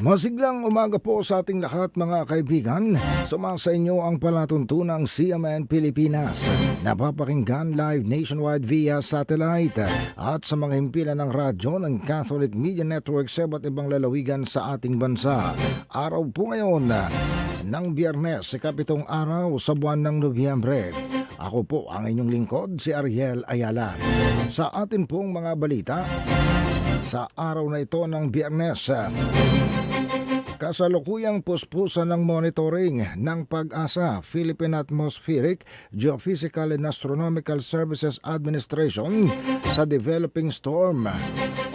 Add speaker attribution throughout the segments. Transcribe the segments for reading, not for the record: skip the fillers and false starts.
Speaker 1: Masiglang umaga po sa ating lahat mga kaibigan. Sumasa inyo ang palatuntunang CMN Pilipinas. Napapakinggan live nationwide via satellite at sa mga himpilan ng radyo ng Catholic Media Network sa iba't ibang lalawigan sa ating bansa. Araw po ngayon ng Biyernes, ikapitong araw sa buwan ng Nobyembre. Ako po ang inyong lingkod, si Ariel Ayala. Sa atin pong mga balita, sa araw na ito ng Biyernes, kasalukuyang puspusan ng monitoring ng PAG-ASA, Philippine Atmospheric, Geophysical and Astronomical Services Administration sa developing storm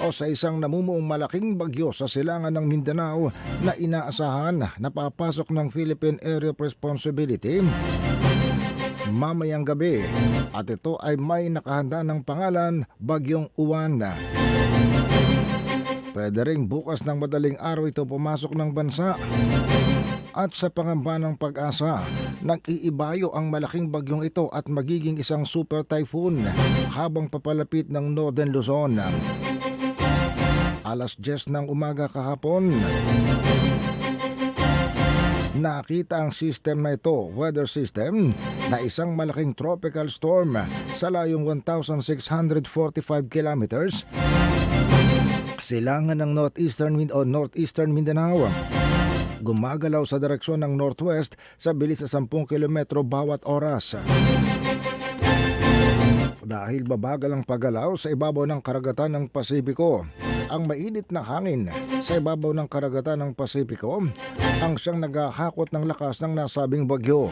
Speaker 1: o sa isang namumuong malaking bagyo sa silangan ng Mindanao na inaasahan na papasok ng Philippine Area of Responsibility mamayang gabi, at ito ay may nakahanda ng pangalan Bagyong Uwan. Pwede ring bukas ng madaling araw ito pumasok ng bansa. At sa pangamba ng PAG-ASA, nag-iibayo ang malaking bagyong ito at magiging isang super typhoon habang papalapit ng Northern Luzon. Alas 10 ng umaga kahapon, nakita ang system na ito, weather system, na isang malaking tropical storm sa layong 1,645 kilometers silangan ng northeastern Mindanao. Gumagalaw sa direksyon ng northwest sa bilis na 10 kilometro bawat oras. Dahil babagal ang paggalaw sa ibabaw ng karagatan ng Pasipiko, ang mainit na hangin sa ibabaw ng karagatan ng Pasipiko ang siyang naghahakot ng lakas ng nasabing bagyo.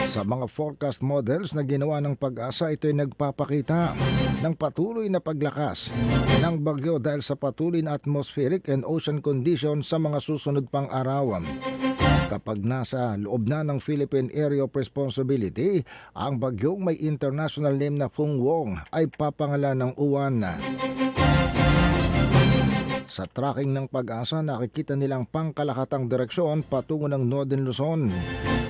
Speaker 1: Sa mga forecast models na ginawa ng PAG-ASA, ito ay nagpapakita ng patuloy na paglakas ng bagyo dahil sa patuloy na atmospheric and ocean conditions sa mga susunod pang araw. Kapag nasa loob na ng Philippine Area of Responsibility, ang bagyong may international name na Fung Wong ay papangalan ng Uwan. Sa tracking ng PAG-ASA, nakikita nilang pangkalakatang direksyon patungo ng Northern Luzon.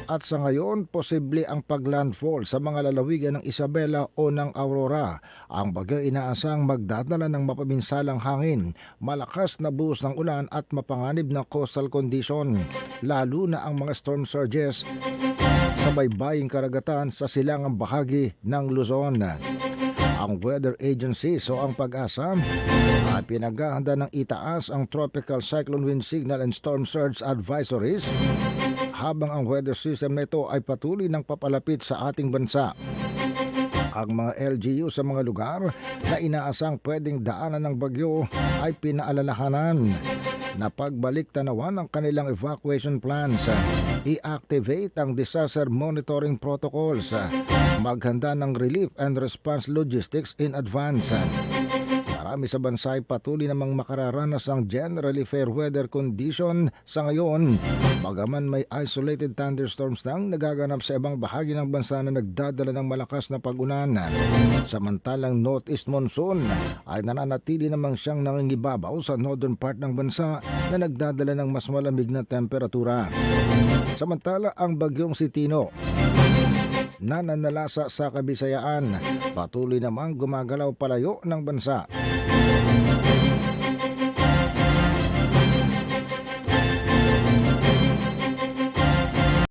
Speaker 1: At sa ngayon, posible ang paglandfall sa mga lalawigan ng Isabela o ng Aurora. Ang bagyo inaasang magdadala ng mapabinsalang hangin, malakas na buhos ng ulan at mapanganib na coastal condition, lalo na ang mga storm surges sa baybaying karagatan sa silangang bahagi ng Luzon. Ang weather agencies o ang PAG-ASA ay pinaghahanda ng itaas ang tropical cyclone wind signal and storm surge advisories habang ang weather system na ito ay patuloy ng papalapit sa ating bansa. Ang mga LGU sa mga lugar na inaasang pwedeng daanan ng bagyo ay pinaalalahanan na pagbalik tanawan ang kanilang evacuation plans, i-activate ang disaster monitoring protocols, maghanda ng relief and response logistics in advance. Marami sa bansa ay patuloy namang makararanas ng generally fair weather condition sa ngayon, bagaman may isolated thunderstorms nang nagaganap sa ibang bahagi ng bansa na nagdadala ng malakas na pag-ulan. Samantalang northeast monsoon ay nananatili namang siyang nangingibabaw sa northern part ng bansa na nagdadala ng mas malamig na temperatura. Samantala ang bagyong si Tino na nanalasa sa Kabisayaan, patuloy namang gumagalaw palayo ng bansa.